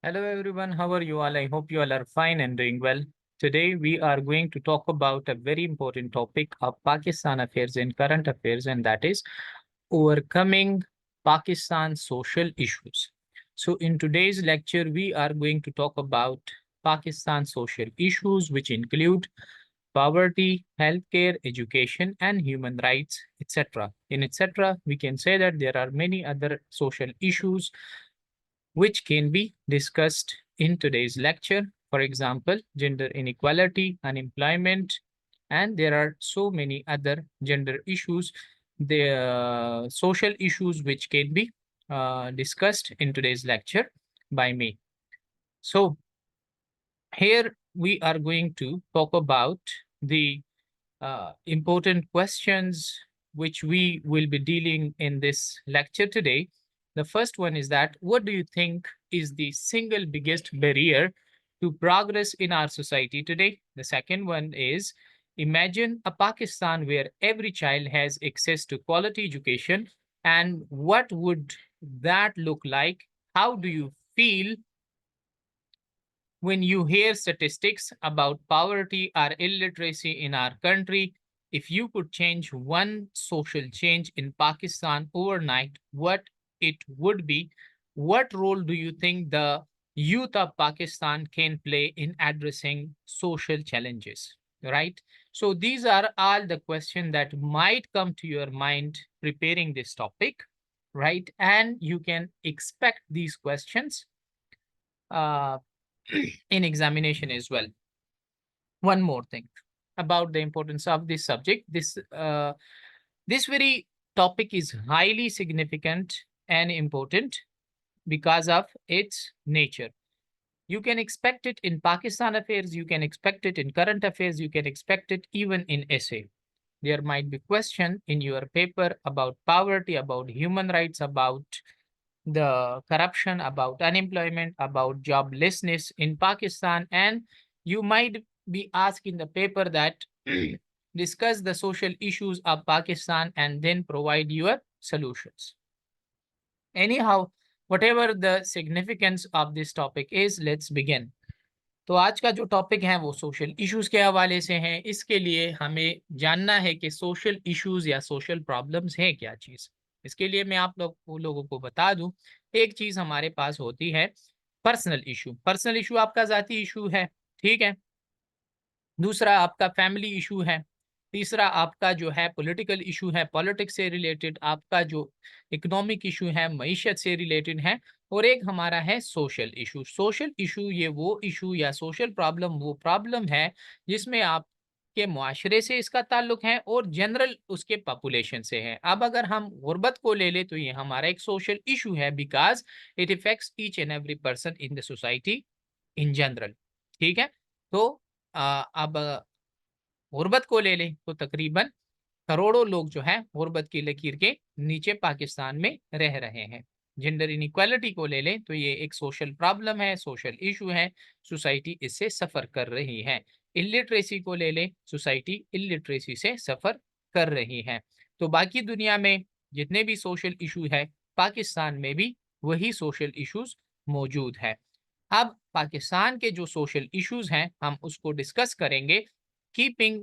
Hello everyone, how are you all? I hope you all are fine and doing well. Today we are going to talk about a very important topic of Pakistan affairs and current affairs, and that is overcoming Pakistan social issues. So in today's lecture, we are going to talk about Pakistan social issues, which include poverty, healthcare, education, and human rights, etc. In etc., we can say that there are many other social issues which can be discussed in today's lecture. For example, gender inequality, unemployment, and there are so many other gender issues, the social issues which can be discussed in today's lecture by me. So here we are going to talk about the important questions which we will be dealing in this lecture today. The first one is that what do you think is the single biggest barrier to progress in our society today? The second one is imagine a Pakistan where every child has access to quality education, and what would that look like? How do you feel when you hear statistics about poverty or illiteracy in our country? If you could change one social change in Pakistan overnight, what it would be? What role do you think the youth of Pakistan can play in addressing social challenges? Right? So these are all the questions that might come to your mind preparing this topic, right? And you can expect these questions uh, in examination as well. One more thing about the importance of this subject. This very topic is highly significant and important because of its nature. You can expect it in Pakistan affairs, you can expect it in current affairs, you can expect it even in essay. There might be question in your paper about poverty, about human rights, about the corruption, about unemployment, about joblessness in Pakistan, and you might be asked in the paper that discuss the social issues of Pakistan and then provide your solutions. Anyhow, whatever the significance of this topic is, let's begin. तो आज का जो topic है वो social issues के हवाले से है। इसके लिए हमें जानना है कि सोशल इश्यूज या सोशल प्रॉब्लम्स है क्या चीज़। इसके लिए मैं आप लोगों को बता दूं, एक चीज़ हमारे पास होती है पर्सनल इशू। पर्सनल इशू आपका ज़ाती इशू है, ठीक है। दूसरा आपका फैमिली इशू है। तीसरा आपका जो है पॉलिटिकल इशू है, पॉलिटिक्स से रिलेटेड। आपका जो इकोनॉमिक इशू है, मईशत से रिलेटेड है। और एक हमारा है सोशल इशू। सोशल इशू ये वो इशू या सोशल प्रॉब्लम वो प्रॉब्लम है जिसमें आप के मुआशरे से इसका ताल्लुक है और जनरल उसके पॉपुलेशन से है। अब अगर हम गुर्बत को ले ले तो ये हमारा एक सोशल इशू है, because it effects each and every person in the society in general, ठीक है। तो अब गुर्बत को ले लें तो तकरीबन करोड़ों लोग जो है गुर्बत की लकीर के नीचे पाकिस्तान में रह रहे हैं। जेंडर इनइक्वालिटी को ले लें तो ये एक सोशल प्रॉब्लम है, सोशल इशू है, सोसाइटी इससे सफ़र कर रही है। इलिटरेसी को ले लें, सोसाइटी इलिटरेसी से सफ़र कर रही है। तो बाकी दुनिया में जितने भी सोशल इशू है, पाकिस्तान में भी वही सोशल इशूज मौजूद है। अब पाकिस्तान के जो सोशल इश्यूज हैं हम उसको डिस्कस करेंगे keeping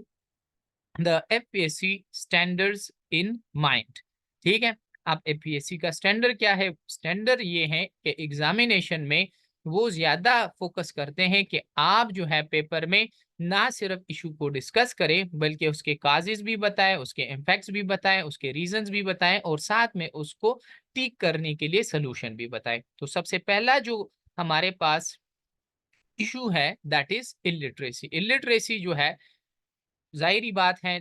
the FPSC standards in mind, ठीक है। अब एफपीएससी का स्टैंडर्ड क्या है? स्टैंडर्ड ये है कि एग्जामिनेशन में वो ज्यादा फोकस करते हैं कि आप जो है पेपर में ना सिर्फ इशू को डिस्कस करें बल्कि उसके काजेज भी बताएं, उसके इम्पैक्ट्स भी बताएं, उसके रीजंस भी बताएं और साथ में उसको ठीक करने के लिए सोल्यूशन भी बताएं। तो सबसे पहला जो हमारे पास इशू है दैट इज इलिटरेसी। इलिटरेसी जो है जाहिर बात है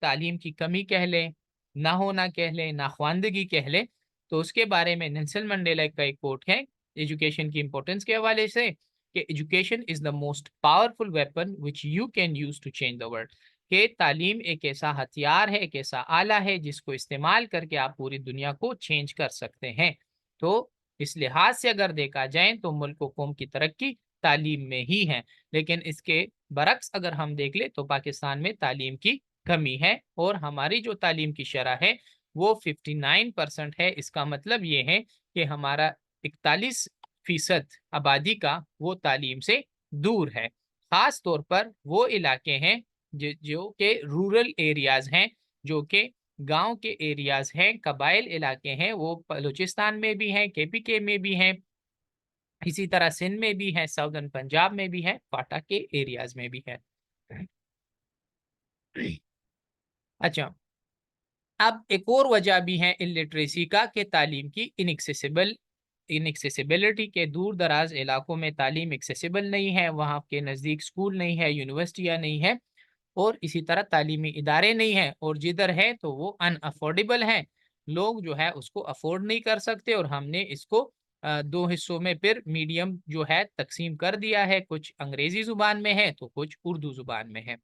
तालीम की कमी कह लें, ना होना कह लें, नाख्वानदगी कह लें। तो उसके बारे में नेल्सन मंडेला का एक कोट है एजुकेशन की इंपॉर्टेंस के हवाले से कि education is the most powerful weapon which you can use to change the world. कि तालीम एक ऐसा हथियार है, एक ऐसा आला है जिसको इस्तेमाल करके आप पूरी दुनिया को चेंज कर सकते हैं। तो इस लिहाज से अगर देखा जाए तो मुल्क व कौम की तरक्की तालीम में ही है। लेकिन इसके बरक्स अगर हम देख ले तो पाकिस्तान में तालीम की कमी है और हमारी जो तालीम की शरह है वो 59% है। इसका मतलब ये है कि हमारा 41 फीसद आबादी का वो तालीम से दूर है। खास तौर पर वो इलाके हैं जो के रूरल एरियाज हैं, जो के गांव के एरियाज हैं, कबाइल इलाके हैं, वो बलूचिस्तान में भी हैं, केपीके में भी हैं, इसी तरह सिंध में भी है, साउदर्न पंजाब में भी है, फाटा के एरियाज में भी है। अच्छा, अब एक और वजह भी है इलिटरेसी का कि तालीम की इनएक्सेसिबिलिटी के दूर दराज इलाकों में तालीम एक्सेसिबल नहीं है, वहाँ के नज़दीक स्कूल नहीं है, यूनिवर्सिटियाँ नहीं है, और इसी तरह तालीमी इदारे नहीं हैं, और जिधर है तो वो अनअफोर्डेबल हैं, लोग जो है उसको अफोर्ड नहीं कर सकते। और हमने इसको दो हिस्सों में फिर मीडियम जो है तकसीम कर दिया है, कुछ अंग्रेजी जुबान में है तो कुछ उर्दू जुबान में है,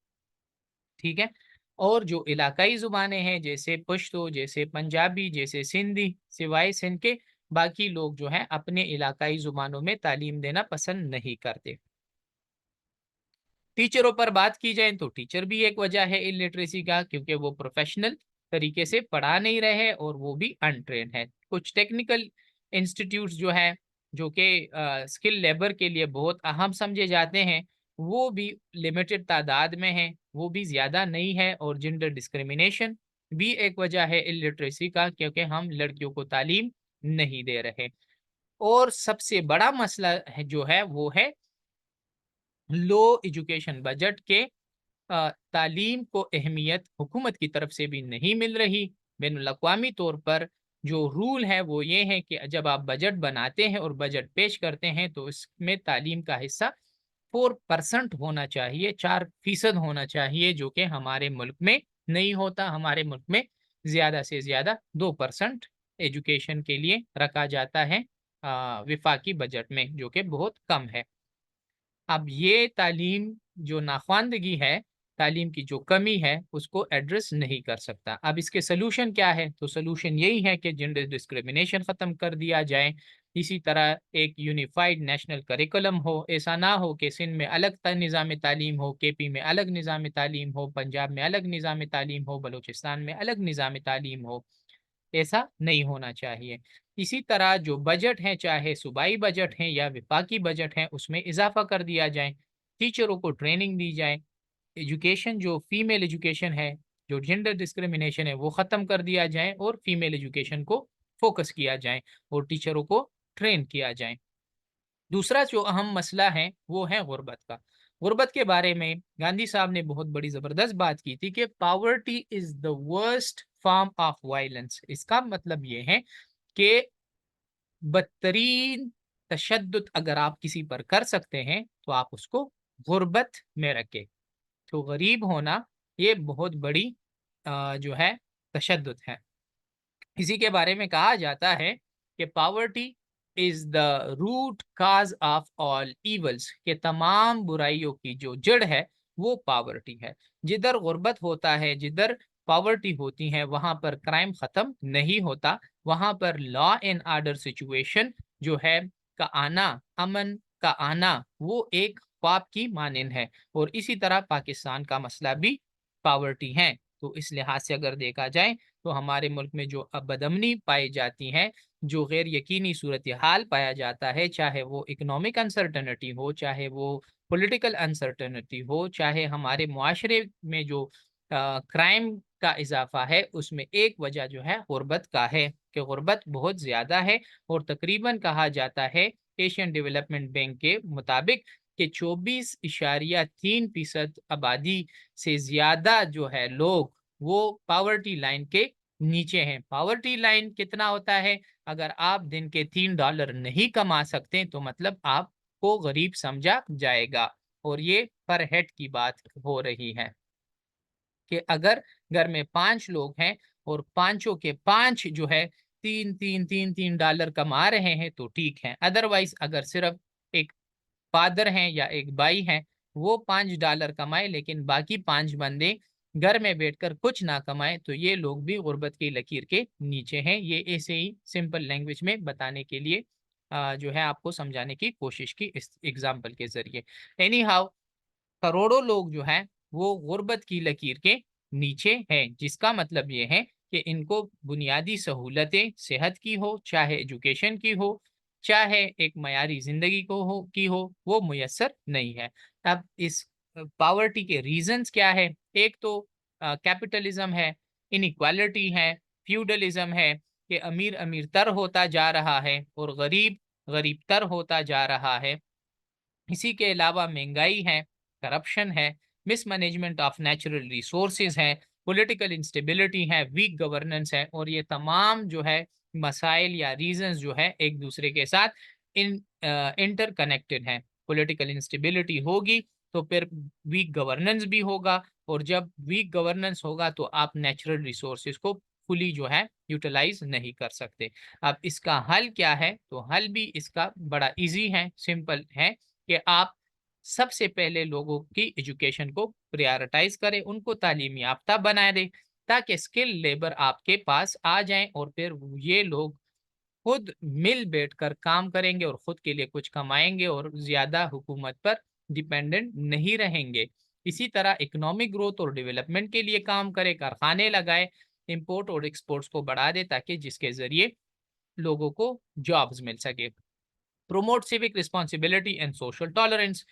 ठीक है। और जो इलाकाई जुबानें हैं जैसे पश्तो, जैसे पंजाबी, जैसे सिंधी, सिवाय सिंध के बाकी लोग जो हैं अपने इलाकाई जुबानों में तालीम देना पसंद नहीं करते। टीचरों पर बात की जाए तो टीचर भी एक वजह है इलिटरेसी का, क्योंकि वो प्रोफेशनल तरीके से पढ़ा नहीं रहे और वो भी अनट्रेन है। कुछ टेक्निकल इंस्टीट्यूट्स जो है, जो कि स्किल लेबर के लिए बहुत अहम समझे जाते हैं, वो भी लिमिटेड तादाद में हैं, वो भी ज़्यादा नहीं है। और जेंडर डिस्क्रिमिनेशन भी एक वजह है इलिटरेसी का, क्योंकि हम लड़कियों को तालीम नहीं दे रहे। और सबसे बड़ा मसला है जो है वो है लो एजुकेशन बजट के। तालीम को अहमियत हुकूमत की तरफ से भी नहीं मिल रही। बैनुल अक़वामी तौर पर जो रूल है वो ये है कि जब आप बजट बनाते हैं और बजट पेश करते हैं तो इसमें तालीम का हिस्सा 4% होना चाहिए, 4% होना चाहिए, जो कि हमारे मुल्क में नहीं होता। हमारे मुल्क में ज़्यादा से ज़्यादा 2% एजुकेशन के लिए रखा जाता है विफाकी बजट में, जो कि बहुत कम है। अब ये तालीम जो नाख्वानदगी है, तालीम की जो कमी है, उसको एड्रेस नहीं कर सकता। अब इसके सलूशन क्या है? तो सलूशन यही है कि जेंडर डिस्क्रिमिनेशन ख़त्म कर दिया जाए। इसी तरह एक यूनिफाइड नेशनल करिकुलम हो, ऐसा ना हो कि सिंध में अलग निज़ाम तालीम हो, केपी में अलग निज़ाम तालीम हो, पंजाब में अलग निज़ाम तालीम हो, बलूचिस्तान में अलग निज़ाम तालीम हो। ऐसा नहीं होना चाहिए। इसी तरह जो बजट है, चाहे सूबाई बजट है या विफाकी बजट है, उसमें इजाफा कर दिया जाए, टीचरों को ट्रेनिंग दी जाए, एजुकेशन जो फीमेल एजुकेशन है, जो जेंडर डिस्क्रिमिनेशन है, वो ख़त्म कर दिया जाए और फीमेल एजुकेशन को फोकस किया जाए और टीचरों को ट्रेन किया जाए। दूसरा जो अहम मसला है वो है गुर्बत का। गुर्बत के बारे में गांधी साहब ने बहुत बड़ी ज़बरदस्त बात की थी कि poverty is the worst form of violence. इसका मतलब ये है कि बदतरीन तशद्दुद अगर आप किसी पर कर सकते हैं तो आप उसको गुर्बत में रखें। तो गरीब होना ये बहुत बड़ी जो है तशद्दुद है। इसी के बारे में कहा जाता है कि poverty is the root cause of all evils, के तमाम बुराइयों की जो जड़ है वो पावर्टी है। जिधर गुर्बत होता है, जिधर पावर्टी होती है, वहां पर क्राइम खत्म नहीं होता, वहां पर लॉ एंड ऑर्डर सिचुएशन जो है का आना, अमन का आना, वो एक ख्वाब की मानिंद है। और इसी तरह पाकिस्तान का मसला भी पावर्टी है। तो इस लिहाज से अगर देखा जाए तो हमारे मुल्क में जो बदअमनी पाई जाती है, जो गैर यकीनी सूरत हाल पाया जाता है, चाहे वो इकोनॉमिक अनसर्टनिटी हो, चाहे वो पॉलिटिकल अनसर्टनिटी हो, चाहे हमारे मुआशरे में जो क्राइम का इजाफा है, उसमें एक वजह जो है गुर्बत का है कि गुर्बत बहुत ज़्यादा है। और तकरीबन कहा जाता है एशियन डेवलपमेंट बैंक के मुताबिक कि 24.3% आबादी से ज़्यादा जो है लोग वो पावर्टी लाइन के नीचे हैं। पावर्टी लाइन कितना होता है? अगर आप दिन के $3 नहीं कमा सकते तो मतलब आपको गरीब समझा जाएगा। और ये पर हेड की बात हो रही है कि अगर घर में 5 लोग हैं और पांचों के 5 जो है $3 कमा रहे हैं तो ठीक है। अदरवाइज अगर सिर्फ एक फादर हैं या एक भाई हैं, वो $5 कमाए लेकिन बाकी 5 बंदे घर में बैठकर कुछ ना कमाए, तो ये लोग भी गुर्बत की लकीर के नीचे हैं। ये ऐसे ही सिंपल लैंग्वेज में बताने के लिए जो है आपको समझाने की कोशिश की इस एग्जाम्पल के जरिए। एनी हाउ, करोड़ों लोग जो हैं वो गुर्बत की लकीर के नीचे हैं, जिसका मतलब ये है कि इनको बुनियादी सहूलतें सेहत की हो, चाहे एजुकेशन की हो, चाहे एक मयारी जिंदगी हो वो मुयस्सर नहीं है। अब इस पावर्टी के रीजंस क्या है? एक तो कैपिटलिज्म है, इनइक्वालिटी है, फ्यूडलिज्म है कि अमीर अमीर तर होता जा रहा है और गरीब गरीब तर होता जा रहा है। इसी के अलावा महंगाई है, करप्शन है, मिसमैनेजमेंट ऑफ नेचुरल रिसोर्सेज है, पॉलिटिकल इंस्टेबिलिटी है, वीक गवर्नेंस है, और ये तमाम जो है मसाइल या रीजंस जो है एक दूसरे के साथ इंटरकनेक्टेड हैं। पॉलिटिकल इंस्टेबिलिटी होगी तो फिर वीक गवर्नेंस भी होगा, और जब वीक गवर्नेंस होगा तो आप नेचुरल रिसोर्सेज को फुली जो है यूटिलाइज नहीं कर सकते। अब इसका हल क्या है? तो हल भी इसका बड़ा इजी है, सिंपल है कि आप सबसे पहले लोगों की एजुकेशन को प्रायोरिटाइज करें, उनको तालीम याफ्ता बना दें, ताकि स्किल लेबर आपके पास आ जाएं और फिर ये लोग खुद मिल बैठकर काम करेंगे और खुद के लिए कुछ कमाएंगे और ज्यादा हुकूमत पर डिपेंडेंट नहीं रहेंगे। इसी तरह इकोनॉमिक ग्रोथ और डेवलपमेंट के लिए काम करे, कारखाने लगाए, इंपोर्ट और एक्सपोर्ट्स को बढ़ा दे, ताकि जिसके जरिए लोगों को जॉब्स मिल सके। Promote civic responsibility and social tolerance,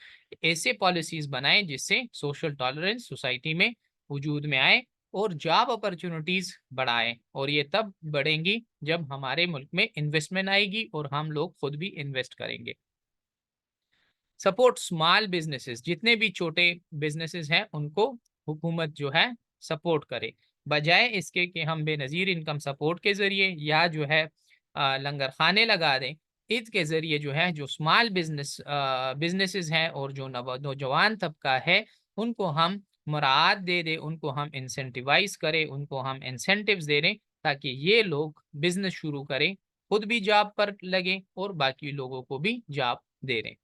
ऐसे पॉलिसीज बनाएं जिससे सोशल टॉलरेंस सोसाइटी में वजूद में आए और जॉब अपॉर्चुनिटीज बढ़ाएं, और ये तब बढ़ेंगी जब हमारे मुल्क में इन्वेस्टमेंट आएगी और हम लोग खुद भी इन्वेस्ट करेंगे। सपोर्ट स्मॉल बिजनेसेस, जितने भी छोटे बिजनेसेस हैं उनको हुकूमत जो है सपोर्ट करे, बजाय इसके कि हम बेनज़ीर इनकम सपोर्ट के ज़रिए या जो है लंगर खाने लगा दें। इसके ज़रिए जो है जो स्मॉल बिजनेसेस हैं और जो नौजवान तबका है उनको हम मुराद दे दें, उनको हम इंसेंटिवाइज करें, उनको हम इंसेंटिव्स दे दें, ताकि ये लोग बिजनेस शुरू करें, खुद भी जॉब पर लगें और बाकी लोगों को भी जॉब दे दें।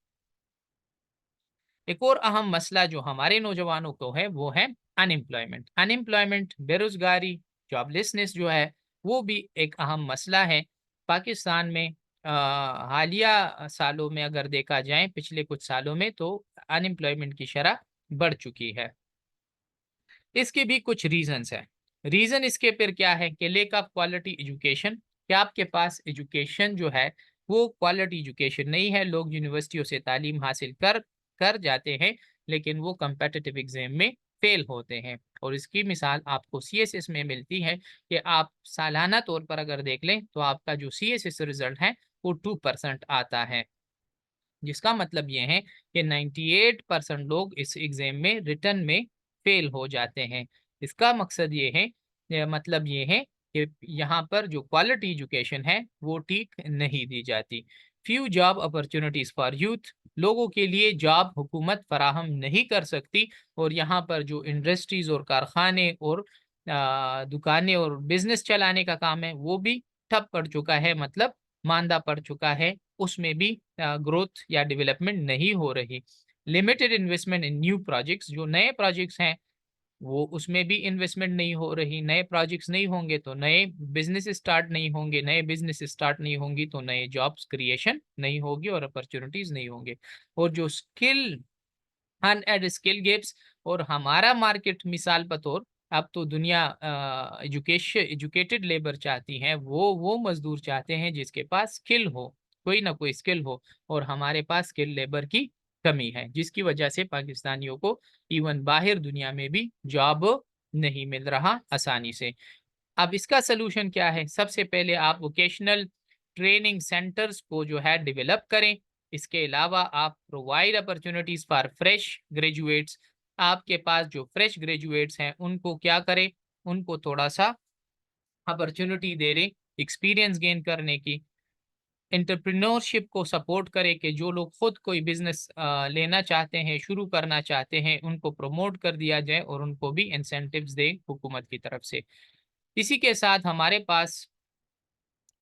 एक और अहम मसला जो हमारे नौजवानों को है वो है अनएम्प्लॉयमेंट। अनएम्प्लॉयमेंट, बेरोजगारी, जॉबलेसनेस जो है वो भी एक अहम मसला है। पाकिस्तान में हालिया सालों में अगर देखा जाए, पिछले कुछ सालों में, तो अनएम्प्लॉयमेंट की शरह बढ़ चुकी है। इसके भी कुछ रीजंस हैं। रीजन इसके फिर क्या है कि लेक ऑफ क्वालिटी एजुकेशन, क्या आपके पास एजुकेशन जो है वो क्वालिटी एजुकेशन नहीं है। लोग यूनिवर्सिटियों से तालीम हासिल कर कर जाते हैं, लेकिन वो कंपेटिटिव एग्जाम में फेल होते हैं। और इसकी मिसाल आपको सीएसएस में मिलती है कि आप सालाना तौर पर अगर देख लें तो आपका जो सीएसएस रिजल्ट है वो 2% आता है, जिसका मतलब ये है कि 98% लोग इस एग्जाम में रिटर्न में फेल हो जाते हैं। इसका मकसद ये है, मतलब ये है कि यहाँ पर जो क्वालिटी एजुकेशन है वो ठीक नहीं दी जाती। Few job opportunities for youth, लोगों के लिए जॉब हुकूमत फराहम नहीं कर सकती, और यहाँ पर जो इंडस्ट्रीज और कारखाने और दुकानें और बिजनेस चलाने का काम है वो भी ठप पड़ चुका है, मतलब मांदा पड़ चुका है, उसमें भी ग्रोथ या डेवलपमेंट नहीं हो रही। लिमिटेड इन्वेस्टमेंट इन न्यू प्रोजेक्ट्स, जो नए प्रोजेक्ट्स हैं वो उसमें भी इन्वेस्टमेंट नहीं हो रही। नए प्रोजेक्ट्स नहीं होंगे तो नए बिजनेस स्टार्ट नहीं होंगे, नए बिजनेस स्टार्ट नहीं होंगी तो नए जॉब्स क्रिएशन नहीं होगी और अपॉर्चुनिटीज नहीं होंगे। और जो स्किल अनएड स्किल गैप्स, और हमारा मार्केट मिसाल बतौर, अब तो दुनिया एजुकेटेड लेबर चाहती है, वो मजदूर चाहते हैं जिसके पास स्किल हो, कोई ना कोई स्किल हो, और हमारे पास स्किल लेबर की कमी है, जिसकी वजह से पाकिस्तानियों को इवन बाहर दुनिया में भी जॉब नहीं मिल रहा आसानी से। अब इसका सलूशन क्या है? सबसे पहले आप वोकेशनल ट्रेनिंग सेंटर्स को जो है डेवलप करें। इसके अलावा आप provide opportunities for fresh graduates, आपके पास जो फ्रेश ग्रेजुएट्स हैं उनको क्या करें, उनको थोड़ा सा अपॉर्चुनिटी दे रहे एक्सपीरियंस गेन करने की। एंटरप्रेन्योरशिप को सपोर्ट करें कि जो लोग खुद कोई बिजनेस लेना चाहते हैं, शुरू करना चाहते हैं, उनको प्रमोट कर दिया जाए और उनको भी इंसेंटिव्स दें हुकूमत की तरफ से। इसी के साथ हमारे पास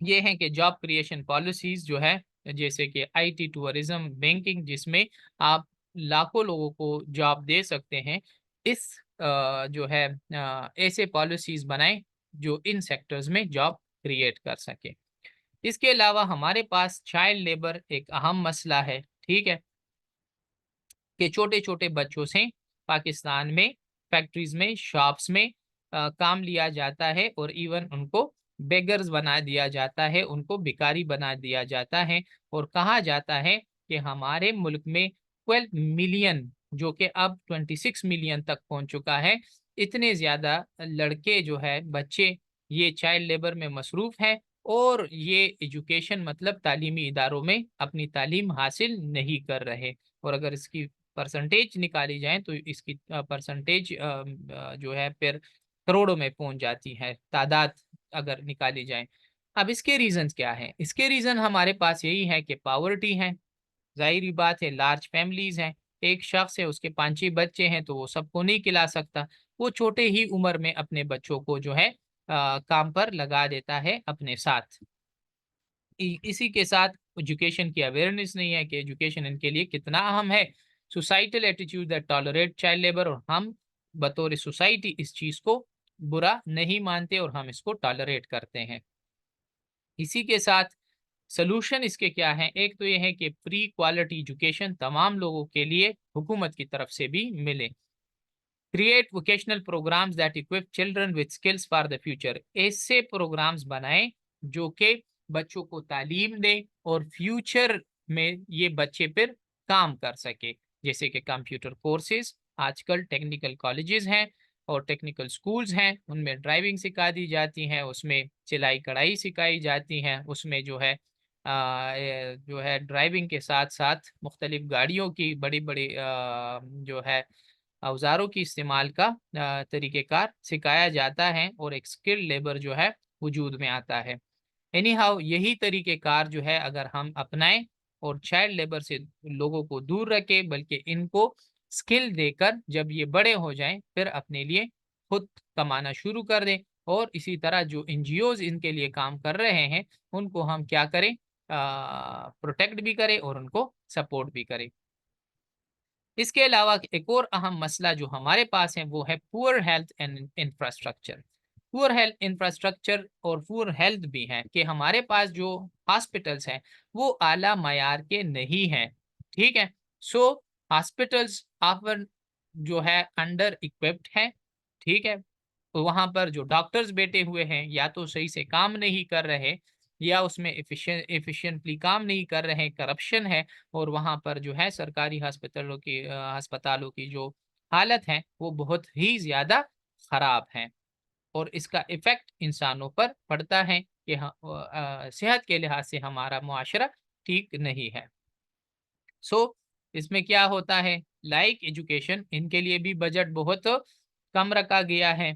ये है कि जॉब क्रिएशन पॉलिसीज जो है, जैसे कि आईटी, टूरिज्म, बैंकिंग, जिसमें आप लाखों लोगों को जॉब दे सकते हैं। इस जो है ऐसे पॉलिसीज बनाएं जो इन सेक्टर्स में जॉब क्रिएट कर सके। इसके अलावा हमारे पास चाइल्ड लेबर एक अहम मसला है, ठीक है, कि छोटे छोटे बच्चों से पाकिस्तान में फैक्ट्रीज में, शॉप्स में काम लिया जाता है और इवन उनको बेगर्स बना दिया जाता है, उनको भिखारी बना दिया जाता है। और कहा जाता है कि हमारे मुल्क में 12 मिलियन, जो कि अब 26 मिलियन तक पहुंच चुका है, इतने ज्यादा लड़के जो है, बच्चे, ये चाइल्ड लेबर में मसरूफ हैं और ये एजुकेशन मतलब तालीमी इदारों में अपनी तालीम हासिल नहीं कर रहे। और अगर इसकी परसेंटेज निकाली जाए तो इसकी परसेंटेज जो है फिर करोड़ों में पहुंच जाती है, तादाद अगर निकाली जाए। अब इसके रीजंस क्या हैं? इसके रीजन हमारे पास यही है कि पावर्टी है, जाहिर बात है, लार्ज फैमिलीज हैं। एक शख्स है, उसके 5-6 बच्चे हैं, तो वो सबको नहीं खिला सकता। वो छोटे ही उम्र में अपने बच्चों को जो है काम पर लगा देता है अपने साथ। इसी के साथ एजुकेशन की अवेयरनेस नहीं है कि एजुकेशन इनके लिए कितना अहम है। Societal attitude that tolerate child labour, और हम बतौर सोसाइटी इस चीज को बुरा नहीं मानते और हम इसको टॉलरेट करते हैं। इसी के साथ सोल्यूशन इसके क्या है? एक तो ये है कि फ्री क्वालिटी एजुकेशन तमाम लोगों के लिए हुकूमत की तरफ से भी मिले। Create vocational programmes that equip children with skills for the future, ऐसे प्रोग्राम्स बनाएं जो कि बच्चों को तालीम दें और फ्यूचर में ये बच्चे फिर काम कर सके। जैसे कि कंप्यूटर कोर्सेज, आजकल टेक्निकल कॉलेजेस हैं और टेक्निकल स्कूल्स हैं, उनमें ड्राइविंग सिखा दी जाती है, उसमें सिलाई कढ़ाई सिखाई जाती है, उसमें जो है जो है ड्राइविंग के साथ साथ मुख्तलिफ गाड़ियों की बड़ी बड़ी जो है औजारों की इस्तेमाल का तरीक़ेकार सिखाया जाता है और एक स्किल लेबर जो है वजूद में आता है। एनी हाउ, यही तरीक़ेकार जो है अगर हम अपनाएं और चाइल्ड लेबर से लोगों को दूर रखें, बल्कि इनको स्किल देकर जब ये बड़े हो जाएं फिर अपने लिए खुद कमाना शुरू कर दें। और इसी तरह जो एनजीओज इनके लिए काम कर रहे हैं, उनको हम क्या करें, प्रोटेक्ट भी करें और उनको सपोर्ट भी करें। इसके अलावा एक और अहम मसला जो हमारे पास है वो है poor health and infrastructure. Poor health infrastructure और पुअर हेल्थ भी है कि हमारे पास जो हॉस्पिटल्स हैं वो आला मयार के नहीं हैं। ठीक है। सो हॉस्पिटल्स ऑफन जो है अंडर इक्विप्ड है। ठीक है। तो वहां पर जो डॉक्टर्स बैठे हुए हैं या तो सही से काम नहीं कर रहे, या उसमें एफिशिएंटली काम नहीं कर रहे, करप्शन है। और वहां पर जो है सरकारी अस्पतालों की जो हालत है वो बहुत ही ज्यादा खराब है। और इसका इफेक्ट इंसानों पर पड़ता है कि सेहत के लिहाज से हमारा मुआशरा ठीक नहीं है। सो इसमें क्या होता है, लाइक एजुकेशन, इनके लिए भी बजट बहुत कम रखा गया है।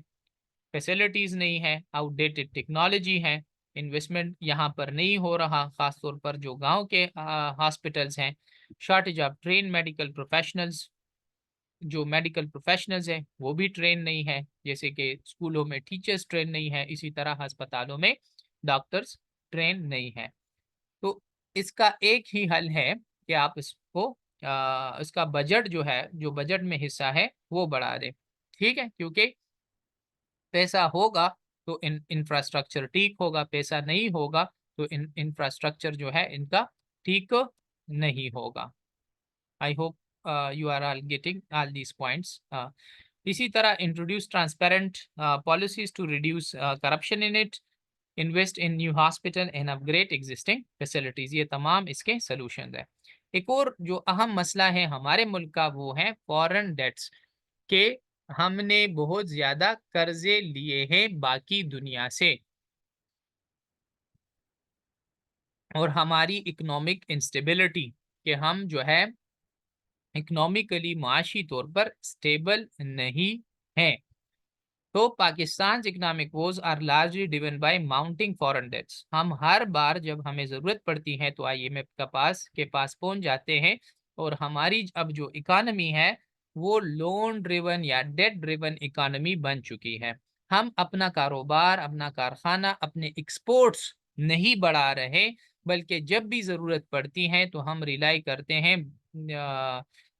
फैसिलिटीज नहीं है, आउटडेटेड टेक्नोलॉजी है, इन्वेस्टमेंट यहाँ पर नहीं हो रहा, खासतौर पर जो गांव के हॉस्पिटल्स हैं। Shortage of train medical professionals, जो मेडिकल प्रोफेशनल्स हैं वो भी ट्रेन नहीं है। जैसे कि स्कूलों में टीचर्स ट्रेन नहीं है, इसी तरह अस्पतालों में डॉक्टर्स ट्रेन नहीं है। तो इसका एक ही हल है कि आप इसको इसका बजट जो है, जो बजट में हिस्सा है वो बढ़ा दें। ठीक है, क्योंकि पैसा होगा तो इंफ्रास्ट्रक्चर ठीक होगा, पैसा नहीं होगा तो इंफ्रास्ट्रक्चर जो है इनका ठीक नहीं होगा। I hope you are all getting all these points. इसी तरह introduce transparent policies to reduce corruption in it, invest in new hospital and upgrade existing facilities, ये तमाम इसके सोल्यूशन है। एक और जो अहम मसला है हमारे मुल्क का वो है फॉरेन डेट्स, के हमने बहुत ज्यादा कर्जे लिए हैं बाकी दुनिया से, और हमारी इकोनॉमिक इंस्टेबिलिटी, कि हम जो है इकोनॉमिकली माशी तौर पर स्टेबल नहीं हैं। तो Pakistan economic was are largely driven by mounting foreign debts. हम हर बार जब हमें जरूरत पड़ती है तो आईएमएफ के पास पहुंच जाते हैं, और हमारी अब जो इकोनॉमी है वो लोन ड्रिवन या डेट ड्रिवन इकोनॉमी बन चुकी है। हम अपना कारोबार, अपना कारखाना, अपने एक्सपोर्ट्स नहीं बढ़ा रहे, बल्कि जब भी जरूरत पड़ती है तो हम रिलाई करते हैं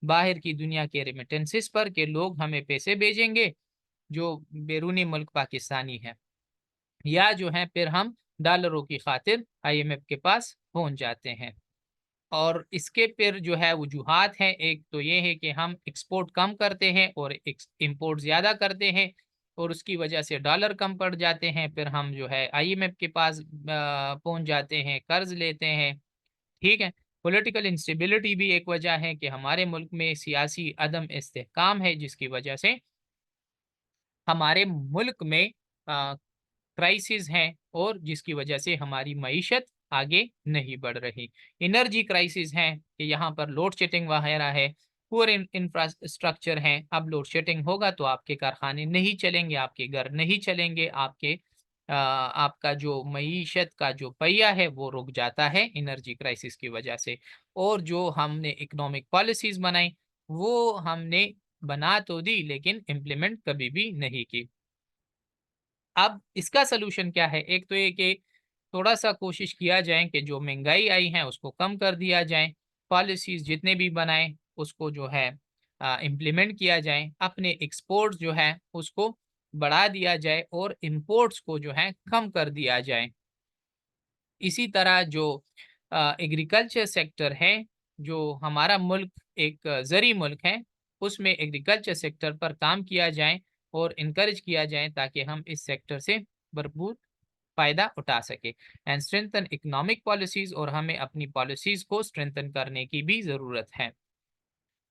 बाहर की दुनिया के रेमिटेंसेस पर, कि लोग हमें पैसे भेजेंगे जो बैरूनी मुल्क पाकिस्तानी है, या जो है फिर हम डॉलरों की खातिर आईएमएफ के पास पहुंच जाते हैं। और इसके फिर जो है वजूहात हैं, एक तो ये है कि हम एक्सपोर्ट कम करते हैं और इंपोर्ट ज़्यादा करते हैं, और उसकी वजह से डॉलर कम पड़ जाते हैं, फिर हम जो है IMF के पास पहुंच जाते हैं, कर्ज लेते हैं। ठीक है। पॉलिटिकल इंस्टेबिलिटी भी एक वजह है कि हमारे मुल्क में सियासी अदम इस्तेहकाम है, जिसकी वजह से हमारे मुल्क में क्राइसिस हैं और जिसकी वजह से हमारी मईशत आगे नहीं बढ़ रही। एनर्जी क्राइसिस हैं कि यहाँ पर लोड शेडिंग वगैरह है, पुअर इंफ्रास्ट्रक्चर हैं। अब लोड शेडिंग होगा तो आपके कारखाने नहीं चलेंगे, आपके घर नहीं चलेंगे, आपका जो मईशत का जो पहिया है वो रुक जाता है एनर्जी क्राइसिस की वजह से। और जो हमने इकोनॉमिक पॉलिसीज बनाई, वो हमने बना तो दी लेकिन इम्प्लीमेंट कभी भी नहीं की। अब इसका सलूशन क्या है? एक तो ये कि थोड़ा सा कोशिश किया जाए कि जो महंगाई आई है उसको कम कर दिया जाए, पॉलिसीज जितने भी बनाए उसको जो है इम्प्लीमेंट किया जाए, अपने एक्सपोर्ट्स जो है उसको बढ़ा दिया जाए और इंपोर्ट्स को जो है कम कर दिया जाए। इसी तरह जो एग्रीकल्चर सेक्टर है, जो हमारा मुल्क एक ज़री मुल्क है, उसमें एग्रीकल्चर सेक्टर पर काम किया जाए और इनकरेज किया जाए ताकि हम इस सेक्टर से भरपूर फ़ायदा उठा सके। एंड स्ट्रेंथन इकोनॉमिक पॉलिसीज़, और हमें अपनी पॉलिसीज़ को स्ट्रेंथन करने की भी ज़रूरत है।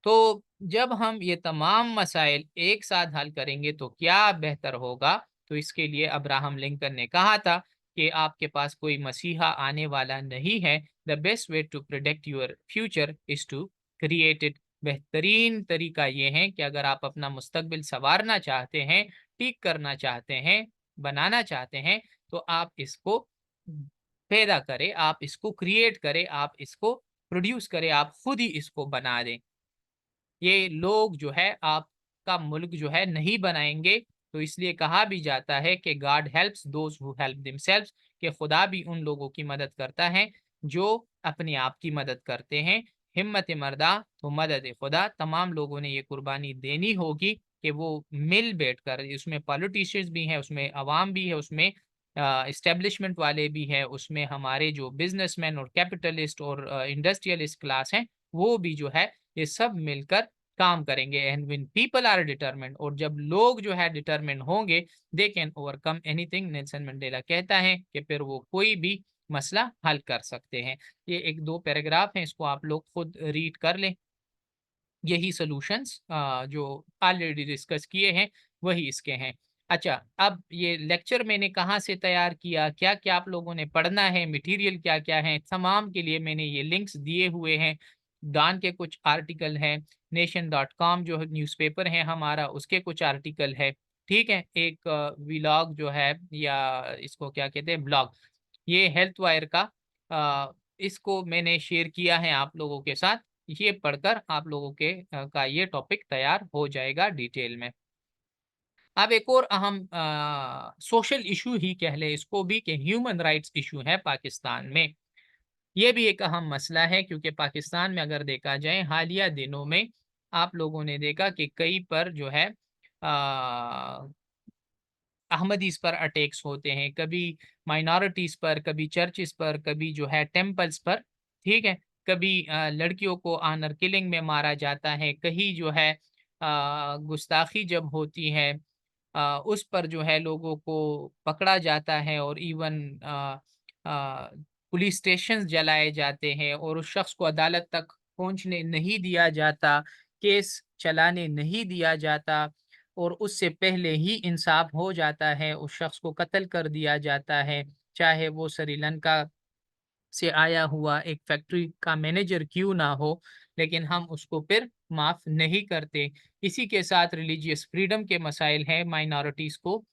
तो जब हम ये तमाम मसाइल एक साथ हल करेंगे तो क्या बेहतर होगा? तो इसके लिए अब्राहम लिंकन ने कहा था कि आपके पास कोई मसीहा आने वाला नहीं है। The best way to protect your future is to create it. बेहतरीन तरीका ये है कि अगर आप अपना मुस्तकबिल संवारना चाहते हैं, ठीक करना चाहते हैं, बनाना चाहते हैं, तो आप इसको पैदा करें, आप इसको क्रिएट करें, आप इसको प्रोड्यूस करें, आप खुद ही इसको बना दें। ये लोग जो है आपका मुल्क जो है नहीं बनाएंगे। तो इसलिए कहा भी जाता है कि God helps those who help themselves, कि खुदा भी उन लोगों की मदद करता है जो अपने आप की मदद करते हैं। हिम्मत मर्दा तो मदद खुदा। तमाम लोगों ने ये कुर्बानी देनी होगी कि वो मिल बैठकर, उसमें पॉलिटिशियंस भी हैं, उसमें अवाम भी है, उसमें इस्टेब्लिशमेंट वाले भी हैं, उसमें हमारे जो बिजनेसमैन और कैपिटलिस्ट और इंडस्ट्रियलिस्ट क्लास हैं, वो भी जो है ये सब मिलकर काम करेंगे। And when people are determined, और जब लोग जो है डिटरमिन्ड होंगे, they can overcome anything. Nelson Mandela कहता है कि फिर वो कोई भी मसला हल कर सकते हैं। ये एक दो पैराग्राफ हैं, इसको आप लोग खुद रीड कर लें। यही सॉल्यूशंस जो ऑलरेडी डिस्कस किए हैं वही इसके हैं। अच्छा, अब ये लेक्चर मैंने कहाँ से तैयार किया, क्या क्या आप लोगों ने पढ़ना है, मटेरियल क्या क्या है, तमाम के लिए मैंने ये लिंक्स दिए हुए हैं। डॉन के कुछ आर्टिकल हैं, nation.com जो न्यूज़पेपर है हमारा, उसके कुछ आर्टिकल है। ठीक है। एक व्लॉग जो है, या इसको क्या कहते हैं, ब्लॉग, ये हेल्थ वायर का, इसको मैंने शेयर किया है आप लोगों के साथ। ये पढ़कर आप लोगों के का ये टॉपिक तैयार हो जाएगा डिटेल में। अब एक और अहम सोशल इशू ही कह ले इसको भी, कि ह्यूमन राइट्स इशू है पाकिस्तान में। ये भी एक अहम मसला है क्योंकि पाकिस्तान में अगर देखा जाए हालिया दिनों में आप लोगों ने देखा कि कई पर जो है अहमदीज पर अटैक्स होते हैं, कभी माइनॉरिटीज पर, कभी चर्चिस पर, कभी जो है टेम्पल्स पर। ठीक है। कभी लड़कियों को आनर किलिंग में मारा जाता है, कहीं जो है गुस्ताखी जब होती है उस पर जो है लोगों को पकड़ा जाता है, और इवन पुलिस स्टेशन जलाए जाते हैं और उस शख्स को अदालत तक पहुंचने नहीं दिया जाता, केस चलाने नहीं दिया जाता, और उससे पहले ही इंसाफ हो जाता है, उस शख्स को कत्ल कर दिया जाता है, चाहे वो श्रीलंका से आया हुआ एक फैक्ट्री का मैनेजर क्यों ना हो, लेकिन हम उसको फिर माफ नहीं करते। इसी के साथ रिलीजियस फ्रीडम के मसाइल हैं, माइनॉरिटीज को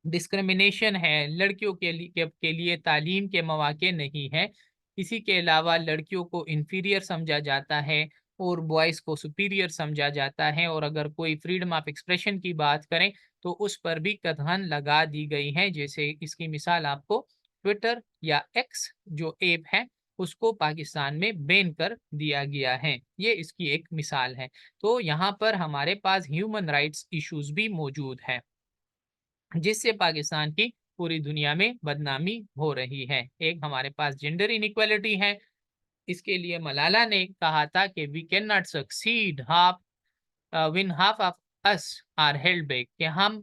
डिस्क्रिमिनेशन है, लड़कियों के लिए तालीम के मौके नहीं है। इसी के अलावा लड़कियों को इंफीरियर समझा जाता है और बॉयज़ को सुपीरियर समझा जाता है, और अगर कोई फ्रीडम ऑफ एक्सप्रेशन की बात करें तो उस पर भी कथन लगा दी गई है। जैसे इसकी मिसाल आपको ट्विटर या एक्स जो ऐप है उसको पाकिस्तान में बैन कर दिया गया है, ये इसकी एक मिसाल है। तो यहाँ पर हमारे पास ह्यूमन राइट्स इश्यूज भी मौजूद हैं, जिससे पाकिस्तान की पूरी दुनिया में बदनामी हो रही है। एक हमारे पास जेंडर इनइक्वालिटी है। इसके लिए मलाला ने कहा था कि we can not succeed half when half of us are held back, कि हम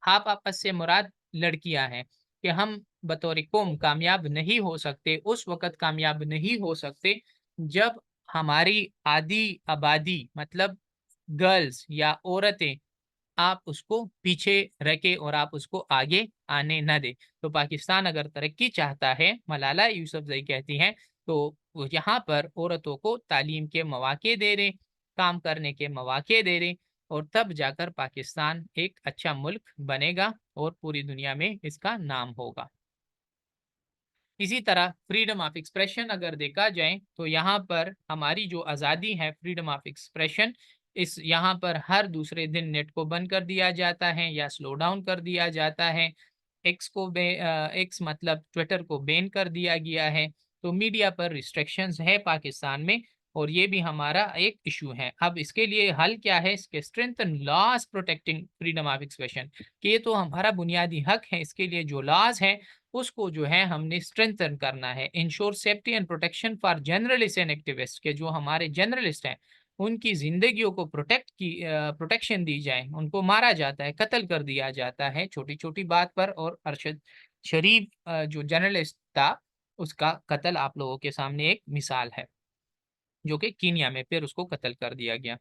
आप आपस से मुराद लड़कियां हैं कि हम बतौर कौम कामयाब नहीं हो सकते, उस वक़्त कामयाब नहीं हो सकते जब हमारी आधी आबादी मतलब गर्ल्स या औरतें आप उसको पीछे रखें और आप उसको आगे आने ना दें। तो पाकिस्तान अगर तरक्की चाहता है, मलाला यूसुफ़ज़ई कहती हैं, तो वो यहाँ पर औरतों को तालीम के मौक़े दे दें, काम करने के मौक़े दे दें और तब जाकर पाकिस्तान एक अच्छा मुल्क बनेगा और पूरी दुनिया में इसका नाम होगा। इसी तरह फ्रीडम ऑफ एक्सप्रेशन अगर देखा जाए तो यहाँ पर हमारी जो आज़ादी है फ्रीडम ऑफ एक्सप्रेशन, इस यहाँ पर हर दूसरे दिन नेट को बंद कर दिया जाता है या स्लो डाउन कर दिया जाता है। एक्स मतलब ट्विटर को बैन कर दिया गया है। तो मीडिया पर रिस्ट्रिक्शंस है पाकिस्तान में और ये भी हमारा एक इशू है। अब इसके लिए हल क्या है? इसके strengthen laws protecting freedom of expression, कि ये तो हमारा बुनियादी हक है। इसके लिए जो लॉज है उसको जो है हमने स्ट्रेंथन करना है। Ensure safety and protection for journalist and activist, के जो हमारे जर्नलिस्ट हैं उनकी जिंदगियों को प्रोटेक्शन दी जाए। उनको मारा जाता है, कत्ल कर दिया जाता है छोटी छोटी बात पर। और अरशद शरीफ जो जर्नलिस्ट था उसका कत्ल आप लोगों के सामने एक मिसाल है, जो कि कीनिया में फिर उसको कत्ल कर दिया गया।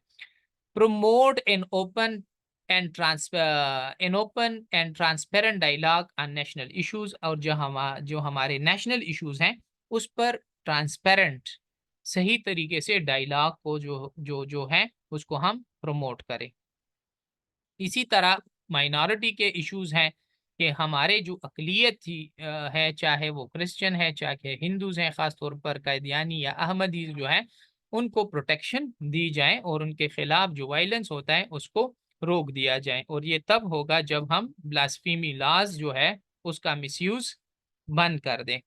promote an open and transparent dialogue on national issues, और जो हमारे नेशनल इश्यूज हैं उस पर ट्रांसपेरेंट सही तरीके से डायलॉग को जो जो जो है उसको हम प्रमोट करें। इसी तरह माइनॉरिटी के इश्यूज हैं कि हमारे जो अकलियत थी है, चाहे वो क्रिश्चियन है चाहे हिंदूज हैं, ख़ास तौर पर कादियानी या अहमदी जो है उनको प्रोटेक्शन दी जाए और उनके खिलाफ जो वायलेंस होता है उसको रोक दिया जाए। और ये तब होगा जब हम ब्लास्फेमी लॉज जो है उसका मिसयूज बंद कर दें।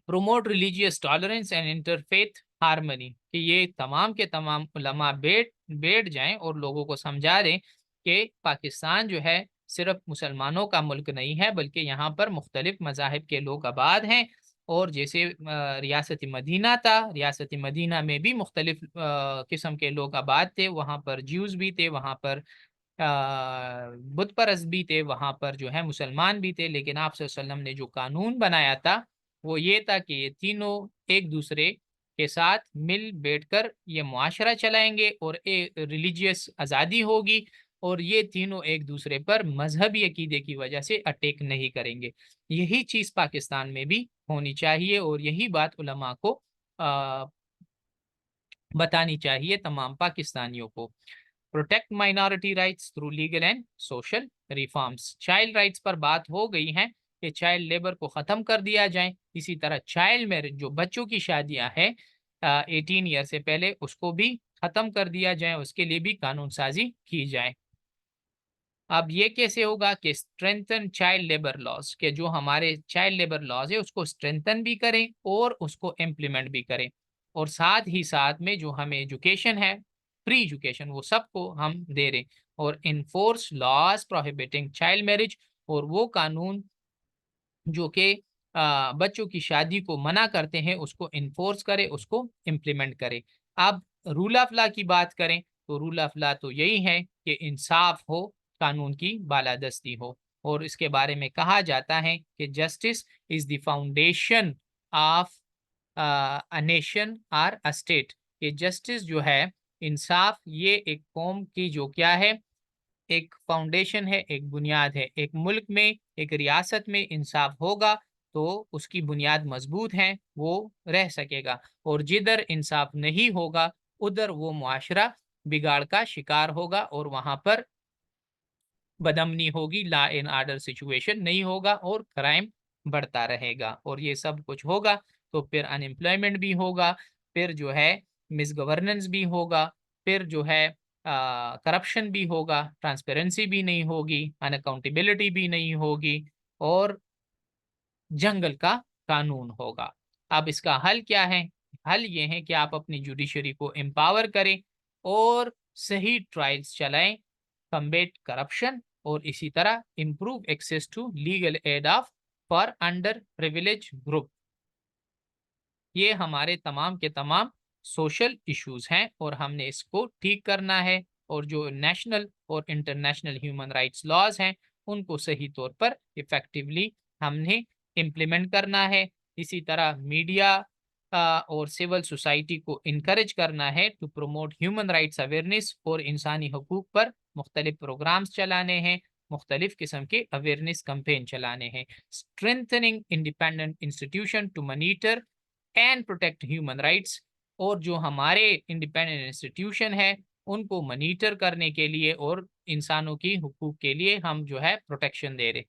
Promote religious tolerance and interfaith harmony, कि ये तमाम के तमाम उलमा बैठ बैठ जाएं और लोगों को समझा दें कि पाकिस्तान जो है सिर्फ मुसलमानों का मुल्क नहीं है, बल्कि यहाँ पर मुख्तलिफ मज़ाहिब के लोग आबाद हैं। और जैसे रियासत मदीना था, रियासत मदीना में भी मुख्तलिफ किस्म के लोग आबाद थे। वहाँ पर ज्यूज़ भी थे, वहाँ पर बुत परस्त भी थे, वहाँ पर जो है मुसलमान भी थे। लेकिन आप सल्लल्लाहु अलैहि वसल्लम ने जो कानून बनाया था वो ये था कि ये तीनों एक दूसरे के साथ मिल बैठकर ये मुआशरा चलाएंगे और एक रिलीजियस आज़ादी होगी और ये तीनों एक दूसरे पर मजहबी अकीदे की वजह से अटैक नहीं करेंगे। यही चीज़ पाकिस्तान में भी होनी चाहिए और यही बात उलमा को आ, बतानी चाहिए तमाम पाकिस्तानियों को। Protect minority rights through legal and social reforms, child rights पर बात हो गई है कि चाइल्ड लेबर को ख़त्म कर दिया जाए। इसी तरह चाइल्ड मैरिज, जो बच्चों की शादियां हैं 18 ईयर से पहले, उसको भी ख़त्म कर दिया जाए, उसके लिए भी कानून साजी की जाए। अब ये कैसे होगा कि स्ट्रेंथन चाइल्ड लेबर लॉज, के जो हमारे चाइल्ड लेबर लॉज है उसको स्ट्रेंथन भी करें और उसको इम्प्लीमेंट भी करें। और साथ ही साथ में जो हमें एजुकेशन है, फ्री एजुकेशन, वो सबको हम दे रहे। और enforce laws prohibiting child marriage, और वो कानून जो कि बच्चों की शादी को मना करते हैं उसको इन्फोर्स करे, उसको इम्प्लीमेंट करे। अब रूल ऑफ लॉ की बात करें तो रूल ऑफ लॉ तो यही है कि इंसाफ हो, कानून की बालादस्ती हो। और इसके बारे में कहा जाता है कि justice is the foundation of a nation और अ स्टेट, कि जस्टिस जो है, इंसाफ, ये एक कौम की जो क्या है, एक फाउंडेशन है, एक बुनियाद है। एक मुल्क में, एक रियासत में इंसाफ होगा तो उसकी बुनियाद मजबूत है, वो रह सकेगा। और जिधर इंसाफ नहीं होगा उधर वो मुआशरा बिगाड़ का शिकार होगा और वहां पर बदअमनी होगी, लॉ एंड ऑर्डर सिचुएशन नहीं होगा और क्राइम बढ़ता रहेगा। और ये सब कुछ होगा तो फिर अनएम्प्लॉयमेंट भी होगा, फिर जो है मिसगवर्नेंस भी होगा, फिर जो है करप्शन भी होगा, ट्रांसपेरेंसी भी नहीं होगी, अनअकाउंटेबिलिटी भी नहीं होगी और जंगल का कानून होगा। अब इसका हल क्या है? हल ये है कि आप अपनी जुडिशरी को एम्पावर करें और सही ट्रायल्स चलाएं, कम्बेट करप्शन, और इसी तरह improve access to legal aid of for under privilege group. ये हमारे तमाम के तमाम सोशल इश्यूज हैं और हमने इसको ठीक करना है और जो नेशनल और इंटरनेशनल ह्यूमन राइट्स लॉज हैं उनको सही तौर पर इफेक्टिवली हमने इम्प्लीमेंट करना है। इसी तरह मीडिया और सिविल सोसाइटी को इनकरेज करना है to promote human rights awareness और इंसानी हकूक पर मुख्तलिफ प्रोग्राम्स चलाने हैं, मुख्तलिफ किस्म के अवेयरनेस कैंपेन चलाने हैं। Strengthening independent institution to monitor and protect human rights, और जो हमारे इंडिपेंडेंट इंस्टीट्यूशन है उनको मॉनिटर करने के लिए और इंसानों की हुकूक के लिए हम जो है प्रोटेक्शन दे रहे।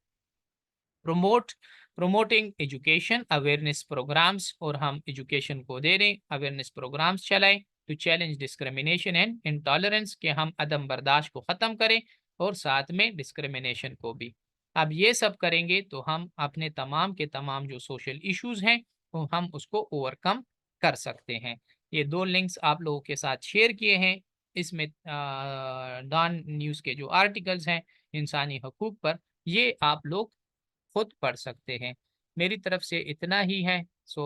प्रोमोटिंग एजुकेशन अवेयरनेस प्रोग्राम्स, और हम एजुकेशन को दे रहे अवेयरनेस प्रोग्राम्स चलाएं to challenge discrimination and intolerance, के हम अदम बर्दाश्त को ख़त्म करें और साथ में डिस्क्रिमिनेशन को भी। अब ये सब करेंगे तो हम अपने तमाम के तमाम जो सोशल इश्यूज हैं तो हम उसको ओवरकम कर सकते हैं। ये दो लिंक्स आप लोगों के साथ शेयर किए हैं। इसमें डॉन न्यूज़ के जो आर्टिकल्स हैं इंसानी हकूक पर, ये आप लोग खुद पढ़ सकते हैं। मेरी तरफ से इतना ही है। So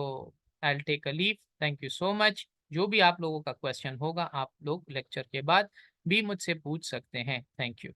I will take a leave. Thank you so much. जो भी आप लोगों का क्वेश्चन होगा आप लोग लेक्चर के बाद भी मुझसे पूछ सकते हैं। Thank you.